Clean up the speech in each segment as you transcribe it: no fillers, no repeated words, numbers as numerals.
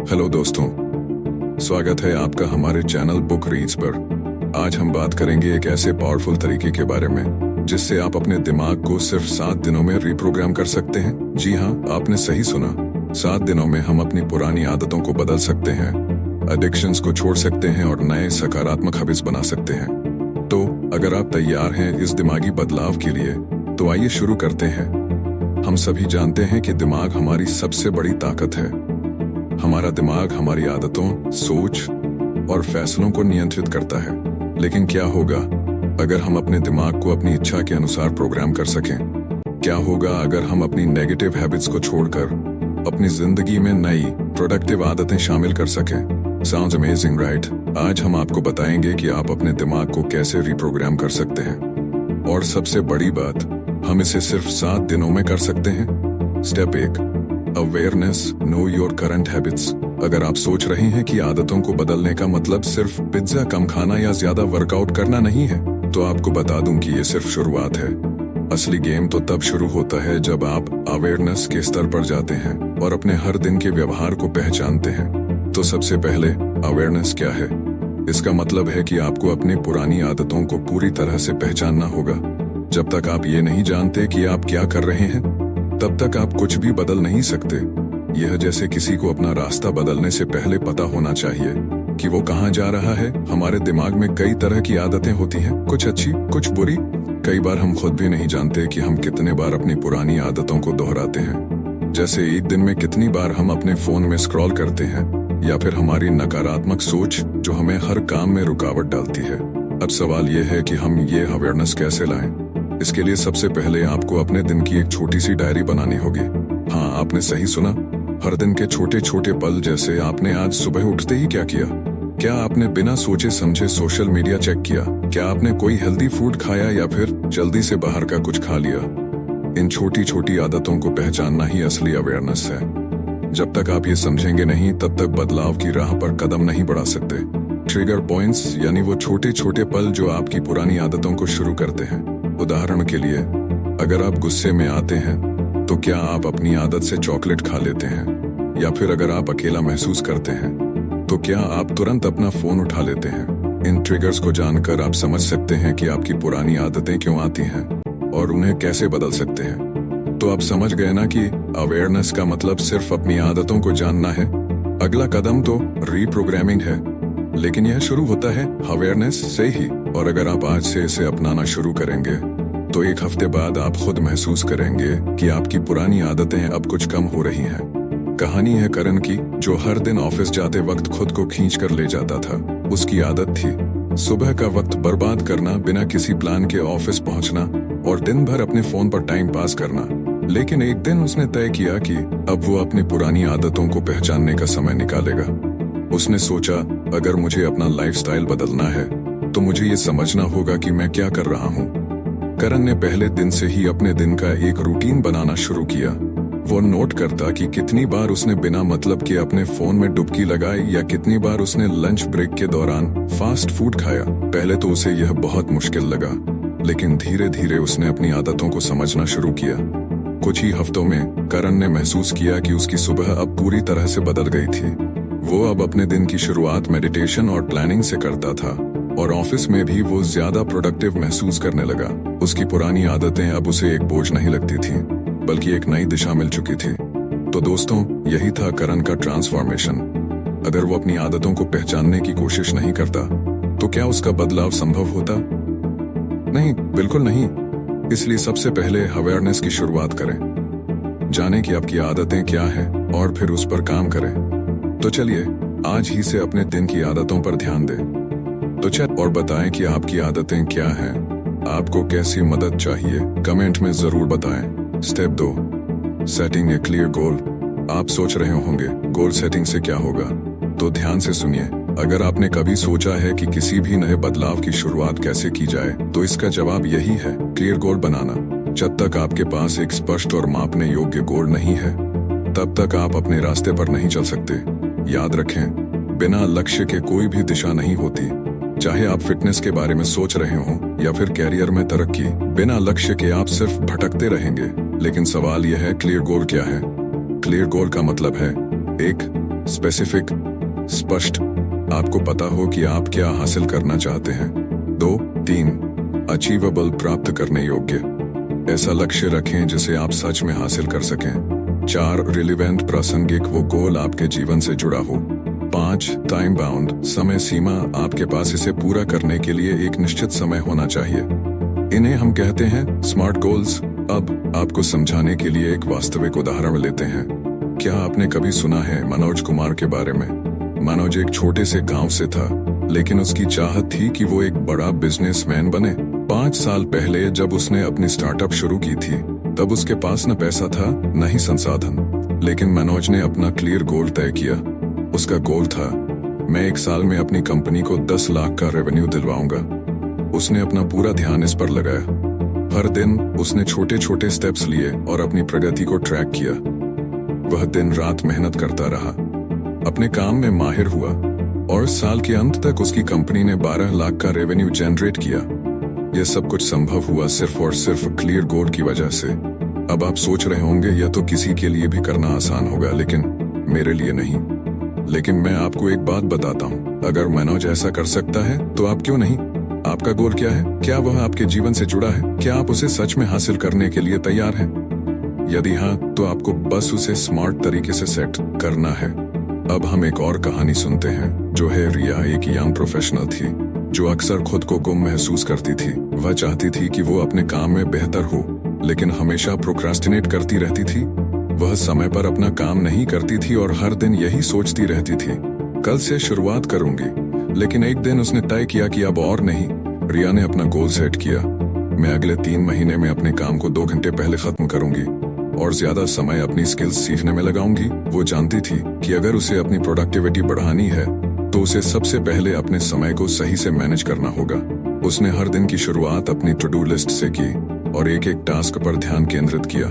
Hello दोस्तों, स्वागत है आपका हमारे चैनल बुक रीड्स पर। आज हम बात करेंगे एक ऐसे पावरफुल तरीके के बारे में जिससे आप अपने दिमाग को सिर्फ 7 दिनों में रिप्रोग्राम कर सकते हैं। जी हाँ, आपने सही सुना। 7 दिनों में हम अपनी पुरानी आदतों को बदल सकते हैं, एडिक्शंस को छोड़ सकते हैं और नए सकारात्मक हैबिट्स बना सकते हैं। तो अगर आप तैयार हैं इस दिमागी बदलाव के लिए, तो आइए शुरू करते हैं। हम सभी जानते हैं कि दिमाग हमारी सबसे बड़ी ताकत है। हमारा दिमाग हमारी आदतों, सोच और फैसलों को नियंत्रित करता है। लेकिन क्या होगा अगर हम अपने दिमाग को अपनी इच्छा के अनुसार प्रोग्राम कर सकें? क्या होगा अगर हम अपनी नेगेटिव हैबिट्स को छोड़कर अपनी जिंदगी में नई प्रोडक्टिव आदतें शामिल कर सकें? Sounds amazing, right? आज हम आपको बताएंगे कि आप अपने दिमाग को कैसे रिप्रोग्राम कर सकते हैं। और सबसे बड़ी बात, हम इसे सिर्फ 7 दिनों में कर सकते हैं। Step 1, awareness, know your current habits. अगर आप सोच रहे हैं कि आदतों को बदलने का मतलब सिर्फ पिज्जा कम खाना या ज्यादा वर्कआउट करना नहीं है, तो आपको बता दूं कि ये सिर्फ शुरुआत है। असली गेम तो तब शुरू होता है जब आप अवेयरनेस के स्तर पर जाते हैं और अपने हर दिन के व्यवहार को पहचानते हैं। तो सबसे पहले, अवेयरनेस क्या है? इसका मतलब है कि आपको अपनी पुरानी आदतों को पूरी तरह से पहचानना होगा। जब तक आप ये नहीं जानते कि आप क्या कर रहे हैं, तब तक आप कुछ भी बदल नहीं सकते। यह जैसे किसी को अपना रास्ता बदलने से पहले पता होना चाहिए कि वो कहाँ जा रहा है। हमारे दिमाग में कई तरह की आदतें होती हैं, कुछ अच्छी, कुछ बुरी। कई बार हम खुद भी नहीं जानते कि हम कितने बार अपनी पुरानी आदतों को दोहराते हैं। जैसे एक दिन में कितनी बार हम अपने फोन में स्क्रॉल करते हैं, या फिर हमारी नकारात्मक सोच जो हमें हर काम में रुकावट डालती है। अब सवाल यह है कि हम ये अवेयरनेस कैसे लाएं? इसके लिए सबसे पहले आपको अपने दिन की एक छोटी सी डायरी बनानी होगी। हाँ, आपने सही सुना, हर दिन के छोटे छोटे पल। जैसे आपने आज सुबह उठते ही क्या किया? क्या आपने बिना सोचे समझे सोशल मीडिया चेक किया? क्या आपने कोई हेल्दी फूड खाया या फिर जल्दी से बाहर का कुछ खा लिया? इन छोटी छोटी आदतों को पहचानना ही असली अवेयरनेस है। जब तक आप ये समझेंगे नहीं, तब तक बदलाव की राह पर कदम नहीं बढ़ा सकते। ट्रिगर पॉइंट्स यानी वो छोटे छोटे पल जो आपकी पुरानी आदतों को शुरू करते हैं। उदाहरण के लिए, अगर आप गुस्से में आते हैं, तो क्या आप अपनी आदत से चॉकलेट खा लेते हैं? या फिर अगर आप अकेला महसूस करते हैं, तो क्या आप तुरंत अपना फोन उठा लेते हैं? इन ट्रिगर्स को जानकर आप समझ सकते हैं कि आपकी पुरानी आदतें क्यों आती हैं और उन्हें कैसे बदल सकते हैं। तो आप समझ गए ना कि अवेयरनेस का मतलब सिर्फ अपनी आदतों को जानना है। अगला कदम तो रीप्रोग्रामिंग है, लेकिन यह शुरू होता है अवेयरनेस से ही। और अगर आप आज से इसे अपनाना शुरू करेंगे, तो 1 हफ्ते बाद आप खुद महसूस करेंगे कि आपकी पुरानी आदतें अब कुछ कम हो रही हैं। कहानी है करण की, जो हर दिन ऑफिस जाते वक्त खुद को खींच कर ले जाता था। उसकी आदत थी सुबह का वक्त बर्बाद करना, बिना किसी प्लान के ऑफिस पहुंचना और दिन भर अपने फोन पर टाइम पास करना। लेकिन एक दिन उसने तय किया कि अब वो अपनी पुरानी आदतों को पहचानने का समय निकालेगा। उसने सोचा, अगर मुझे अपना लाइफस्टाइल बदलना है, तो मुझे ये समझना होगा कि मैं क्या कर रहा हूँ। करण ने पहले दिन से ही अपने दिन का एक रूटीन बनाना शुरू किया। वो नोट करता कि कितनी बार उसने बिना मतलब के अपने फोन में डुबकी लगाई या कितनी बार उसने लंच ब्रेक के दौरान फास्ट फूड खाया। पहले तो उसे यह बहुत मुश्किल लगा, लेकिन धीरे धीरे उसने अपनी आदतों को समझना शुरू किया। कुछ ही हफ्तों में करण ने महसूस किया कि उसकी सुबह अब पूरी तरह से बदल गई थी। वो अब अपने दिन की शुरुआत मेडिटेशन और प्लानिंग से करता था, और ऑफिस में भी वो ज्यादा प्रोडक्टिव महसूस करने लगा। उसकी पुरानी आदतें अब उसे एक बोझ नहीं लगती थीं, बल्कि एक नई दिशा मिल चुकी थी। तो दोस्तों, यही था करण का ट्रांसफॉर्मेशन। अगर वो अपनी आदतों को पहचानने की कोशिश नहीं करता, तो क्या उसका बदलाव संभव होता? नहीं, बिल्कुल नहीं। इसलिए सबसे पहले अवेयरनेस की शुरुआत करें। जानें कि आपकी आदतें क्या हैं और फिर उस पर काम करें। तो चलिए आज ही से अपने दिन की आदतों पर ध्यान दें। तो चल और बताएं कि आपकी आदतें क्या हैं। आपको कैसी मदद चाहिए, कमेंट में जरूर बताएं। स्टेप 2, सेटिंग ए क्लियर गोल। आप सोच रहे होंगे गोल सेटिंग से क्या होगा, तो ध्यान से सुनिए। अगर आपने कभी सोचा है कि किसी भी नए बदलाव की शुरुआत कैसे की जाए, तो इसका जवाब यही है, क्लियर गोल बनाना। जब तक आपके पास एक स्पष्ट और मापने योग्य गोल नहीं है, तब तक आप अपने रास्ते पर नहीं चल सकते। याद रखें, बिना लक्ष्य के कोई भी दिशा नहीं होती। चाहे आप फिटनेस के बारे में सोच रहे हों या फिर कैरियर में तरक्की, बिना लक्ष्य के आप सिर्फ भटकते रहेंगे। लेकिन सवाल यह है, क्लियर गोल क्या है? क्लियर गोल का मतलब है, 1, स्पेसिफिक, स्पष्ट, आपको पता हो कि आप क्या हासिल करना चाहते हैं। 2, 3, अचीवेबल, प्राप्त करने योग्य, ऐसा लक्ष्य रखें जिसे आप सच में हासिल कर सकें। 4, रिलेवेंट, प्रासंगिक, वो गोल आपके जीवन से जुड़ा हो। 5, टाइम बाउंड, समय सीमा, आपके पास इसे पूरा करने के लिए एक निश्चित समय होना चाहिए। इन्हें हम कहते हैं स्मार्ट गोल्स। अब आपको समझाने के लिए एक वास्तविक उदाहरण लेते हैं। क्या आपने कभी सुना है मनोज कुमार के बारे में? मनोज एक छोटे से गांव से था, लेकिन उसकी चाहत थी कि वो एक बड़ा बिजनेसमैन बने। 5 साल पहले जब उसने अपनी स्टार्टअप शुरू की थी, तब उसके पास न पैसा था न ही संसाधन, लेकिन मनोज ने अपना क्लियर गोल तय किया। उसका गोल था, मैं 1 साल में अपनी कंपनी को 10 लाख का रेवेन्यू दिलवाऊंगा। उसने अपना पूरा ध्यान इस पर लगाया। हर दिन उसने छोटे छोटे स्टेप्स लिए और अपनी प्रगति को ट्रैक किया। वह दिन रात मेहनत करता रहा, अपने काम में माहिर हुआ और साल के अंत तक उसकी कंपनी ने 12 लाख का रेवेन्यू जनरेट किया। यह सब कुछ संभव हुआ सिर्फ और सिर्फ क्लियर गोल की वजह से। अब आप सोच रहे होंगे यह तो किसी के लिए भी करना आसान होगा, लेकिन मेरे लिए नहीं। लेकिन मैं आपको एक बात बताता हूँ, अगर मनोज ऐसा कर सकता है तो आप क्यों नहीं? आपका गोल क्या है? क्या वह आपके जीवन से जुड़ा है? क्या आप उसे सच में हासिल करने के लिए तैयार हैं? यदि हाँ, तो आपको बस उसे स्मार्ट तरीके से सेट करना है। अब हम एक और कहानी सुनते हैं, जो है रिया। एक यंग प्रोफेशनल थी जो अक्सर खुद को गुम महसूस करती थी। वह चाहती थी कि वो अपने काम में बेहतर हो, लेकिन हमेशा प्रोक्रास्टिनेट करती रहती थी। वह समय पर अपना काम नहीं करती थी और हर दिन यही सोचती रहती थी, कल से शुरुआत करूंगी। लेकिन एक दिन उसने तय किया कि अब और नहीं। रिया ने अपना गोल सेट किया, मैं अगले 3 महीने में अपने काम को 2 घंटे पहले खत्म करूंगी और ज्यादा समय अपनी स्किल्स सीखने में लगाऊंगी। वो जानती थी कि अगर उसे अपनी प्रोडक्टिविटी बढ़ानी है तो उसे सबसे पहले अपने समय को सही से मैनेज करना होगा। उसने हर दिन की शुरुआत अपनी टू डू लिस्ट से की और एक एक टास्क पर ध्यान केंद्रित किया।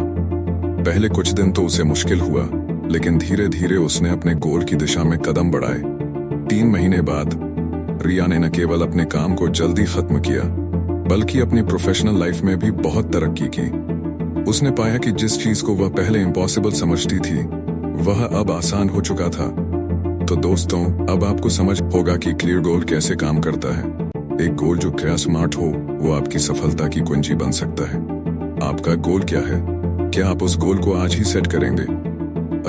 पहले कुछ दिन तो उसे मुश्किल हुआ, लेकिन धीरे धीरे उसने अपने गोल की दिशा में कदम बढ़ाए। 3 महीने बाद रिया ने न केवल अपने काम को जल्दी खत्म किया, बल्कि अपनी प्रोफेशनल लाइफ में भी बहुत तरक्की की। उसने पाया कि जिस चीज को वह पहले इम्पॉसिबल समझती थी, वह अब आसान हो चुका था। तो दोस्तों, अब आपको समझ होगा कि क्लियर गोल कैसे काम करता है। एक गोल जो क्या स्मार्ट हो, वो आपकी सफलता की कुंजी बन सकता है। आपका गोल क्या है? क्या आप उस गोल को आज ही सेट करेंगे?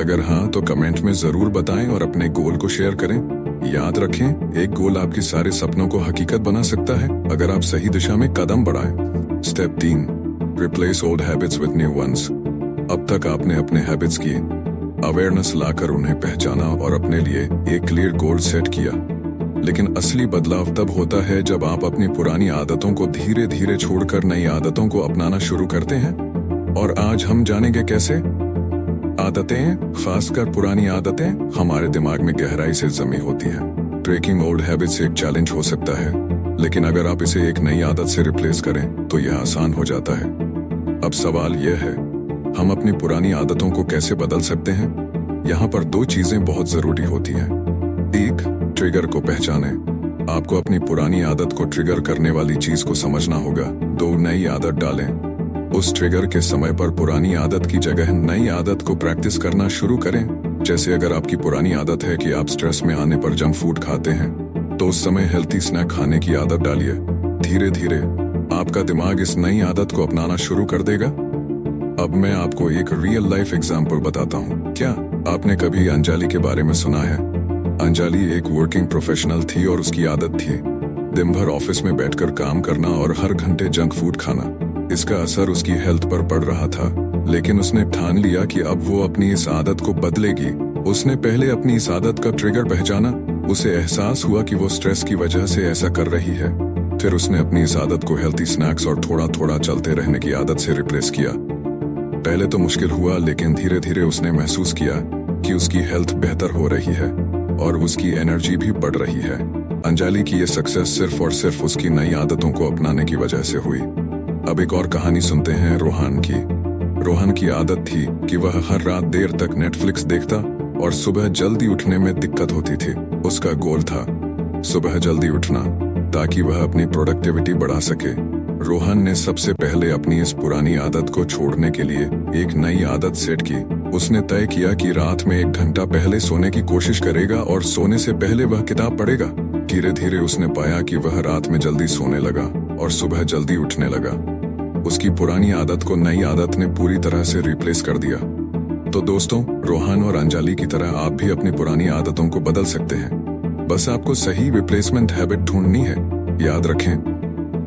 अगर हाँ, तो कमेंट में जरूर बताएं और अपने गोल को शेयर करें। याद रखें, एक गोल आपके सारे सपनों को हकीकत बना सकता है, अगर आप सही दिशा में कदम बढ़ाएं। Step 3, replace old habits with new ones. अब तक आपने अपने हैबिट्स की अवेयरनेस लाकर उन्हें पहचाना और अपने लिए एक क्लियर गोल सेट किया। लेकिन असली बदलाव तब होता है जब आप अपनी पुरानी आदतों को धीरे धीरे छोड़कर नई आदतों को अपनाना शुरू करते हैं। और आज हम जानेंगे कैसे। आदतें, खासकर पुरानी आदतें, हमारे दिमाग में गहराई से जमी होती हैं। ब्रेकिंग ओल्ड हैबिट्स एक चैलेंज हो सकता है, लेकिन अगर आप इसे एक नई आदत से रिप्लेस करें तो यह आसान हो जाता है। अब सवाल यह है, हम अपनी पुरानी आदतों को कैसे बदल सकते हैं? यहाँ पर 2 चीजें बहुत जरूरी होती हैं। 1, ट्रिगर को पहचानें। आपको अपनी पुरानी आदत को ट्रिगर करने वाली चीज को समझना होगा। 2, नई आदत डालें। उस ट्रिगर के समय पर पुरानी आदत की जगह नई आदत को प्रैक्टिस करना शुरू करें। जैसे अगर आपकी पुरानी आदत है कि आप स्ट्रेस में आने पर जंक फूड खाते हैं, तो उस समय हेल्थी स्नैक खाने की आदत डालिए। धीरे धीरे आपका दिमाग इस नई आदत को अपनाना शुरू कर देगा। अब मैं आपको एक रियल लाइफ एग्जाम्पल बताता हूँ। क्या आपने कभी अंजलि के बारे में सुना है? अंजलि एक वर्किंग प्रोफेशनल थी और उसकी आदत थी दिन भर ऑफिस में बैठकर काम करना और हर घंटे जंक फूड खाना। इसका असर उसकी हेल्थ पर पड़ रहा था, लेकिन उसने ठान लिया कि अब वो अपनी इस आदत को बदलेगी। उसने पहले अपनी इस आदत का ट्रिगर पहचाना। उसे एहसास हुआ कि वो स्ट्रेस की वजह से ऐसा कर रही है। फिर उसने अपनी इस आदत को हेल्थी स्नैक्स और थोड़ा थोड़ा चलते रहने की आदत से रिप्लेस किया। पहले तो मुश्किल हुआ, लेकिन धीरे धीरे उसने महसूस किया कि उसकी हेल्थ बेहतर हो रही है और उसकी एनर्जी भी बढ़ रही है। अंजलि की ये सक्सेस सिर्फ और सिर्फ उसकी नई आदतों को अपनाने की वजह से हुई। अब एक और कहानी सुनते हैं रोहन की। रोहन की आदत थी कि वह हर रात देर तक नेटफ्लिक्स देखता और सुबह जल्दी उठने में दिक्कत होती थी। उसका गोल था सुबह जल्दी उठना, ताकि वह अपनी प्रोडक्टिविटी बढ़ा सके। रोहन ने सबसे पहले अपनी इस पुरानी आदत को छोड़ने के लिए एक नई आदत सेट की। उसने तय किया कि रात में 1 घंटा पहले सोने की कोशिश करेगा और सोने से पहले वह किताब पढ़ेगा। धीरे धीरे उसने पाया कि वह रात में जल्दी सोने लगा और सुबह जल्दी उठने लगा। उसकी पुरानी आदत को नई आदत ने पूरी तरह से रिप्लेस कर दिया। तो दोस्तों, रोहन और अंजलि की तरह आप भी अपनी पुरानी आदतों को बदल सकते हैं। बस आपको सही रिप्लेसमेंट हैबिट ढूंढनी है। याद रखें,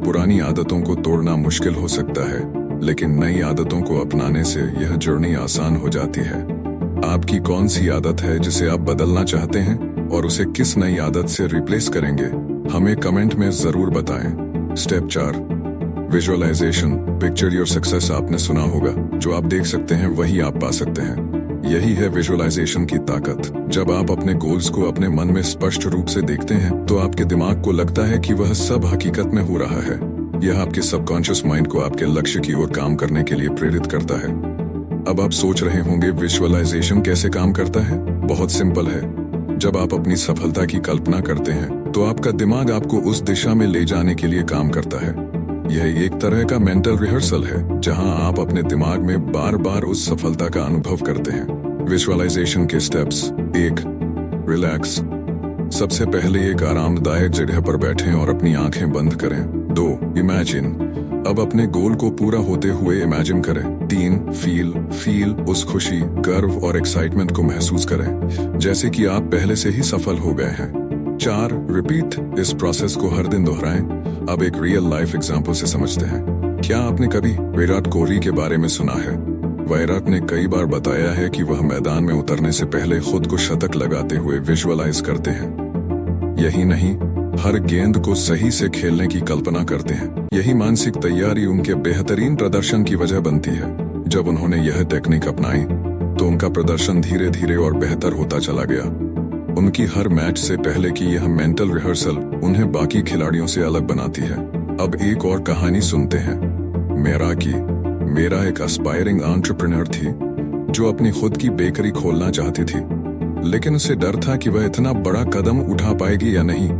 पुरानी आदतों को तोड़ना मुश्किल हो सकता है, लेकिन नई आदतों को अपनाने से यह जर्नी आसान हो जाती है। आपकी कौन सी आदत है जिसे आप बदलना चाहते हैं और उसे किस नई आदत से रिप्लेस करेंगे, हमें कमेंट में जरूर बताएं। Step 4, visualisation. Picture your success आपने सुना होगा, जो आप देख सकते हैं वही आप पा सकते हैं। यही है विजुअलाइजेशन की ताकत। जब आप अपने गोल्स को अपने मन में स्पष्ट रूप से देखते हैं तो आपके दिमाग को लगता है कि वह सब हकीकत में हो रहा है। यह आपके सबकॉन्शियस माइंड को आपके लक्ष्य की ओर काम करने के लिए प्रेरित करता है। अब आप सोच रहे होंगे विजुअलाइजेशन कैसे काम करता है? बहुत सिंपल है। जब आप अपनी सफलता की कल्पना करते हैं तो आपका दिमाग आपको उस दिशा में ले जाने के लिए काम करता है। यह एक तरह का मेंटल रिहर्सल है, जहां आप अपने दिमाग में बार बार उस सफलता का अनुभव करते हैं। विजुअलाइजेशन के स्टेप्स। 1, रिलैक्स। सबसे पहले एक आरामदायक जगह पर बैठें और अपनी आंखें बंद करें। 2, इमेजिन। अब अपने गोल को पूरा होते हुए इमेजिन करें। 3, फील उस खुशी, गर्व और एक्साइटमेंट को महसूस करें जैसे कि आप पहले से ही सफल हो गए हैं। 4, रिपीट। इस प्रोसेस को हर दिन दोहराएं। अब एक रियल लाइफ एग्जाम्पल से समझते हैं। क्या आपने कभी विराट कोहली के बारे में सुना है? विराट ने कई बार बताया है कि वह मैदान में उतरने से पहले खुद को शतक लगाते हुए विजुअलाइज करते हैं। यही नहीं, हर गेंद को सही से खेलने की कल्पना करते हैं। यही मानसिक तैयारी उनके बेहतरीन प्रदर्शन की वजह बनती है। जब उन्होंने यह टेक्निक अपनाई तो उनका प्रदर्शन धीरे धीरे और बेहतर होता चला गया। उनकी हर मैच से पहले की यह मेंटल रिहर्सल उन्हें बाकी खिलाड़ियों से अलग बनाती है। अब एक और कहानी सुनते हैं मेरा की। मेरा एक एस्पायरिंग एंटरप्रेन्योर थी जो अपनी खुद की बेकरी खोलना चाहती थी, लेकिन उसे डर था कि वह इतना बड़ा कदम उठा पाएगी या नहीं।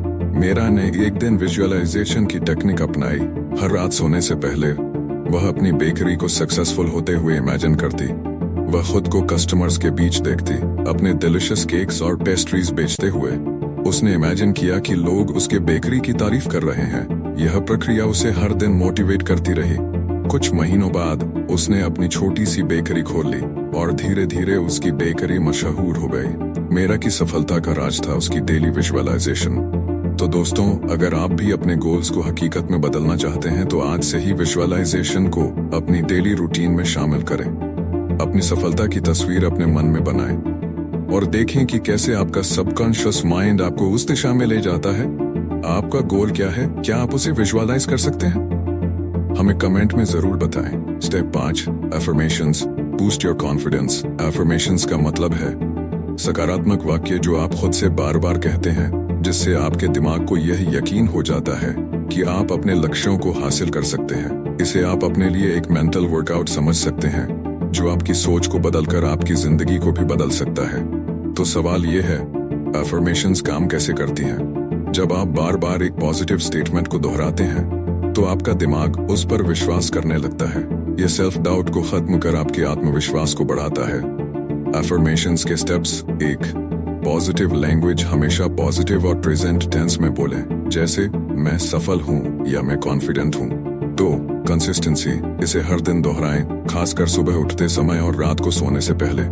मेरा ने एक दिन विजुअलाइजेशन की टेक्निक अपनाई। हर रात सोने से पहले वह अपनी बेकरी को सक्सेसफुल होते हुए इमेजिन करती। वह खुद को कस्टमर्स के बीच देखती, अपने डिलिशियस केक्स और पेस्ट्रीज बेचते हुए। उसने इमेजिन किया कि लोग उसके बेकरी की तारीफ कर रहे हैं। यह प्रक्रिया उसे हर दिन मोटिवेट करती रही। कुछ महीनों बाद उसने अपनी छोटी सी बेकरी खोल ली और धीरे धीरे उसकी बेकरी मशहूर हो गई। मेरा की सफलता का राज था उसकी डेली विजुअलाइजेशन। तो दोस्तों, अगर आप भी अपने गोल्स को हकीकत में बदलना चाहते हैं तो आज से ही विजुअलाइजेशन को अपनी डेली रूटीन में शामिल करें। अपनी सफलता की तस्वीर अपने मन में बनाएं और देखें कि कैसे आपका सबकॉन्शियस माइंड आपको उस दिशा में ले जाता है। आपका गोल क्या है? क्या आप उसे विजुअलाइज कर सकते हैं? हमें कमेंट में जरूर बताएं। Step 5, affirmations. Boost your confidence. Affirmations का मतलब है सकारात्मक वाक्य जो आप खुद से बार बार कहते हैं, जिससे आपके दिमाग को यह यकीन हो जाता है कि आप अपने लक्ष्यों को हासिल कर सकते हैं। इसे आप अपने लिए एक मेंटल वर्कआउट समझ सकते हैं जो आपकी सोच को बदलकर आपकी जिंदगी को भी बदल सकता है। तो सवाल ये है, अफर्मेशंस काम कैसे करती हैं? जब आप बार बार एक पॉजिटिव स्टेटमेंट को दोहराते हैं तो आपका दिमाग उस पर विश्वास करने लगता है। यह सेल्फ डाउट को खत्म कर आपके आत्मविश्वास को बढ़ाता है। अफर्मेशंस के स्टेप्स। 1, positive language. हमेशा पॉजिटिव और प्रेजेंट टेंस में बोलें, जैसे मैं सफल हूँ या मैं कॉन्फिडेंट हूँ। 2, कंसिस्टेंसी। इसे हर दिन दोहराएं, खासकर सुबह उठते समय और रात को सोने से पहले।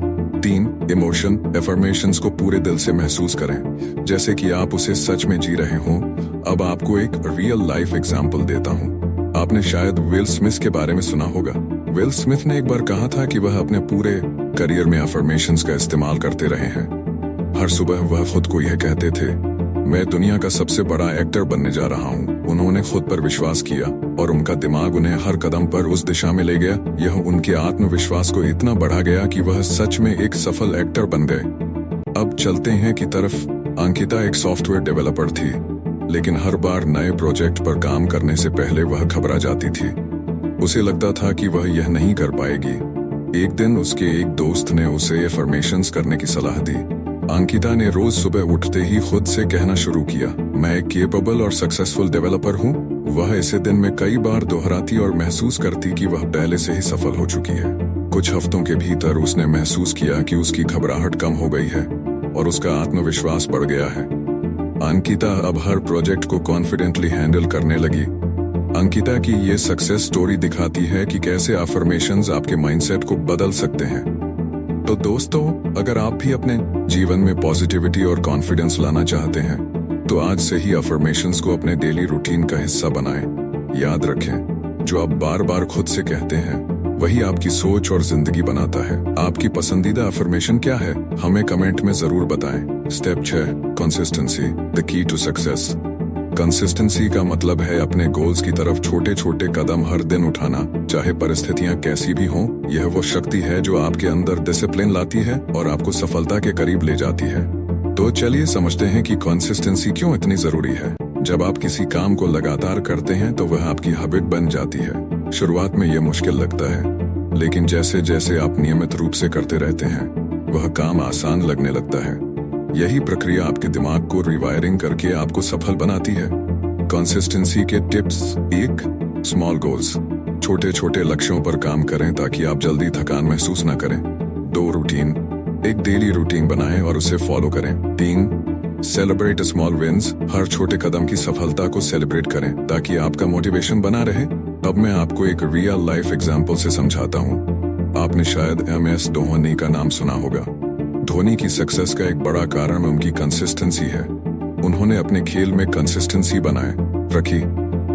3, इमोशन। अफर्मेशंस को पूरे दिल से महसूस करें, जैसे कि आप उसे सच में जी रहे हों। अब आपको एक रियल लाइफ एग्जाम्पल देता हूँ। आपने शायद विल स्मिथ के बारे में सुना होगा। विल स्मिथ ने एक बार कहा था कि वह अपने पूरे करियर में अफर्मेशंस का इस्तेमाल करते रहे हैं। हर सुबह वह खुद को यह कहते थे, मैं दुनिया का सबसे बड़ा एक्टर बनने जा रहा हूँ। उन्होंने खुद पर विश्वास किया और उनका दिमाग उन्हें हर कदम पर उस दिशा में ले गया। यह उनके आत्मविश्वास को इतना बढ़ा गया कि वह सच में एक सफल एक्टर बन गए। अब चलते हैं की तरफ। अंकिता एक सॉफ्टवेयर डेवलपर थी, लेकिन हर बार नए प्रोजेक्ट पर काम करने से पहले वह घबरा जाती थी। उसे लगता था कि वह यह नहीं कर पाएगी। एक दिन उसके एक दोस्त ने उसे अफर्मेशंस करने की सलाह दी। अंकिता ने रोज सुबह उठते ही खुद से कहना शुरू किया, मैं एक केपेबल और सक्सेसफुल डेवलपर हूँ। वह इसे दिन में कई बार दोहराती और महसूस करती कि वह पहले से ही सफल हो चुकी है। कुछ हफ्तों के भीतर उसने महसूस किया कि उसकी घबराहट कम हो गई है और उसका आत्मविश्वास बढ़ गया है। अंकिता अब हर प्रोजेक्ट को कॉन्फिडेंटली हैंडल करने लगी। अंकिता की ये सक्सेस स्टोरी दिखाती है कि कैसे अफर्मेशंस आपके माइंडसेट को बदल सकते हैं। तो दोस्तों, अगर आप भी अपने जीवन में पॉजिटिविटी और कॉन्फिडेंस लाना चाहते हैं तो आज से ही अफर्मेशंस को अपने डेली रूटीन का हिस्सा बनाएं। याद रखें, जो आप बार बार खुद से कहते हैं वही आपकी सोच और जिंदगी बनाता है। आपकी पसंदीदा अफर्मेशन क्या है, हमें कमेंट में जरूर बताएं। Step 6, consistency, the key to success. Consistency का मतलब है अपने गोल्स की तरफ छोटे छोटे कदम हर दिन उठाना, चाहे परिस्थितियां कैसी भी हों। यह वो शक्ति है जो आपके अंदर डिसिप्लिन लाती है और आपको सफलता के करीब ले जाती है। तो चलिए समझते हैं कि कंसिस्टेंसी क्यों इतनी जरूरी है। जब आप किसी काम को लगातार करते हैं तो वह आपकी हैबिट बन जाती है। शुरुआत में यह मुश्किल लगता है, लेकिन जैसे जैसे आप नियमित रूप से करते रहते हैं वह काम आसान लगने लगता है। यही प्रक्रिया आपके दिमाग को रिवायरिंग करके आपको सफल बनाती है। कंसिस्टेंसी के टिप्स। 1, small goals. छोटे छोटे लक्ष्यों पर काम करें ताकि आप जल्दी थकान महसूस न करें। 2, रूटीन। एक डेली रूटीन बनाएं और उसे फॉलो करें। 3, सेलिब्रेट स्मॉल विंस। हर छोटे कदम की सफलता को सेलिब्रेट करें ताकि आपका मोटिवेशन बना रहे। अब मैं आपको एक रियल लाइफ एग्जाम्पल से समझाता हूँ। आपने शायद MS धोनी का नाम सुना होगा। धोनी की सक्सेस का एक बड़ा कारण उनकी कंसिस्टेंसी है। उन्होंने अपने खेल में कंसिस्टेंसी बनाए रखी,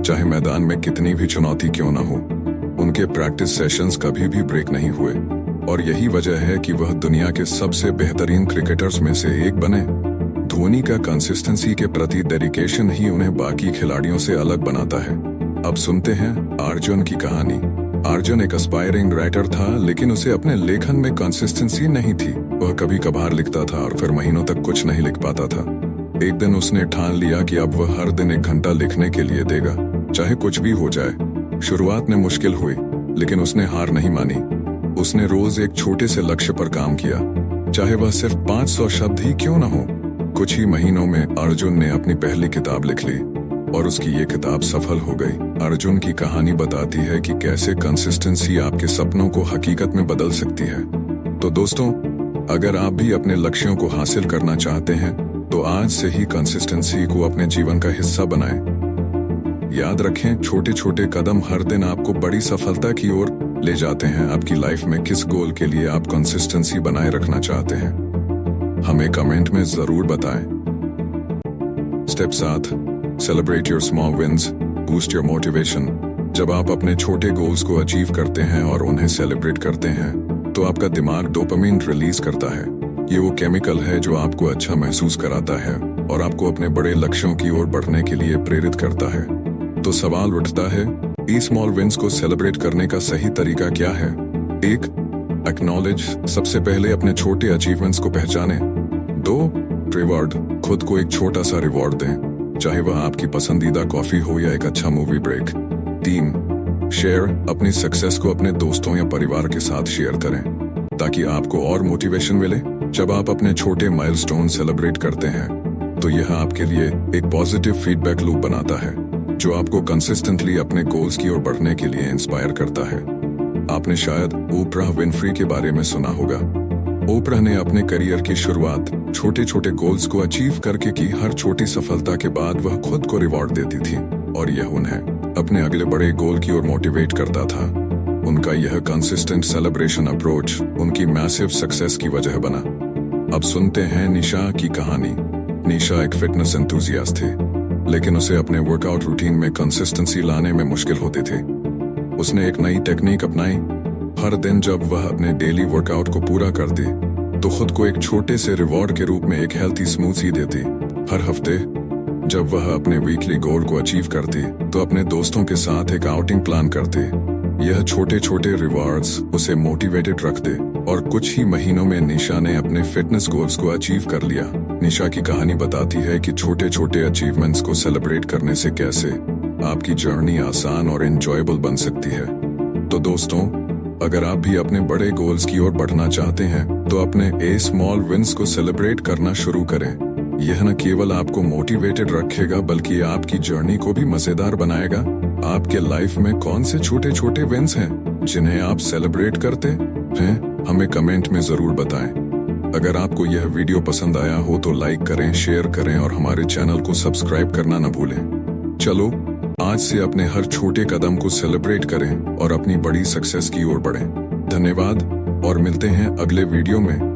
चाहे मैदान में कितनी भी चुनौती क्यों न हो। उनके प्रैक्टिस सेशंस कभी भी ब्रेक नहीं हुए और यही वजह है कि वह दुनिया के सबसे बेहतरीन क्रिकेटर्स में से एक बने। धोनी का कंसिस्टेंसी के प्रति डेडिकेशन ही उन्हें बाकी खिलाड़ियों से अलग बनाता है। अब सुनते हैं अर्जुन की कहानी। अर्जुन एक एस्पायरिंग राइटर था, लेकिन उसे अपने लेखन में कंसिस्टेंसी नहीं थी। वह कभी कभार लिखता था और फिर महीनों तक कुछ नहीं लिख पाता था। एक दिन उसने ठान लिया कि अब वह हर दिन 1 घंटा लिखने के लिए देगा, चाहे कुछ भी हो जाए। शुरुआत में मुश्किल हुई, लेकिन उसने हार नहीं मानी। उसने रोज एक छोटे से लक्ष्य पर काम किया, चाहे वह सिर्फ 500 शब्द ही क्यों न हो। कुछ ही महीनों में अर्जुन ने अपनी पहली किताब लिख ली और उसकी ये किताब सफल हो गई। अर्जुन की कहानी बताती है कि कैसे कंसिस्टेंसी आपके सपनों को हकीकत में बदल सकती है। तो दोस्तों, अगर आप भी अपने लक्ष्यों को हासिल करना चाहते हैं तो आज से ही कंसिस्टेंसी को अपने जीवन का हिस्सा बनाएं। याद रखें, छोटे छोटे कदम हर दिन आपको बड़ी सफलता की ओर ले जाते हैं। आपकी लाइफ में किस गोल के लिए आप कंसिस्टेंसी बनाए रखना चाहते हैं, हमें कमेंट में जरूर बताएं। Step 7, celebrate your small wins, boost your motivation. जब आप अपने छोटे गोल्स को अचीव करते हैं और उन्हें सेलिब्रेट करते हैं तो आपका दिमाग डोपामिन रिलीज करता है। ये वो केमिकल है जो आपको अच्छा महसूस कराता है और आपको अपने बड़े लक्ष्यों की ओर बढ़ने के लिए प्रेरित करता है। तो सवाल उठता है, इस स्मॉल विंस को सेलिब्रेट करने का सही तरीका क्या है? 1, एक्नॉलेज। सबसे पहले अपने छोटे अचीवमेंट्स को पहचानें। 2, रिवॉर्ड। खुद को एक छोटा सा रिवॉर्ड दें, चाहे वह आपकी पसंदीदा कॉफी हो या एक अच्छा मूवी ब्रेक। 3, शेयर। अपनी सक्सेस को अपने दोस्तों या परिवार के साथ शेयर करें ताकि आपको और मोटिवेशन मिले। जब आप अपने छोटे माइलस्टोन सेलिब्रेट करते हैं तो यह आपके लिए एक पॉजिटिव फीडबैक लूप बनाता है जो आपको कंसिस्टेंटली अपने गोल्स की ओर बढ़ने के लिए इंस्पायर करता है। आपने शायद ओपरा विनफ्री के बारे में सुना होगा। ओपरा ने अपने करियर की शुरुआत छोटे छोटे गोल्स को अचीव करके की। हर छोटी सफलता के बाद वह खुद को रिवॉर्ड देती थी और यह उन्हें अपने अगले बड़े गोल की ओर मोटिवेट करता था। उनका यह कंसिस्टेंट सेलिब्रेशन अप्रोच उनकी मैसिव सक्सेस की वजह बना। अब सुनते हैं निशा की कहानी। निशा एक फिटनेस एंथुसियास्ट थी, लेकिन उसे अपने वर्कआउट रूटीन में कंसिस्टेंसी लाने में मुश्किल होती थी। उसने एक नई टेक्निक अपनाई। हर दिन जब वह अपने डेली वर्कआउट को पूरा करती तो खुद को एक छोटे से रिवॉर्ड के रूप में एक हेल्थी स्मूथी देती। हर हफ्ते जब वह अपने वीकली गोल को अचीव करती तो अपने दोस्तों के साथ एक आउटिंग प्लान करती। यह छोटे छोटे रिवॉर्ड्स उसे मोटिवेटेड रखते और कुछ ही महीनों में निशा ने अपने फिटनेस गोल्स को अचीव कर लिया। निशा की कहानी बताती है कि छोटे छोटे अचीवमेंट्स को सेलिब्रेट करने से कैसे आपकी जर्नी आसान और एंजॉयबल बन सकती है। तो दोस्तों, अगर आप भी अपने बड़े गोल्स की ओर बढ़ना चाहते हैं तो अपने ए स्मॉल विंस को सेलिब्रेट करना शुरू करें। यह न केवल आपको मोटिवेटेड रखेगा बल्कि आपकी जर्नी को भी मजेदार बनाएगा। आपके लाइफ में कौन से छोटे छोटे विंस हैं जिन्हें आप सेलिब्रेट करते हैं हमें कमेंट में जरूर बताएं। अगर आपको यह वीडियो पसंद आया हो तो लाइक करें, शेयर करें और हमारे चैनल को सब्सक्राइब करना न भूलें। चलो आज से अपने हर छोटे कदम को सेलिब्रेट करें और अपनी बड़ी सक्सेस की ओर बढ़ें। धन्यवाद और मिलते हैं अगले वीडियो में।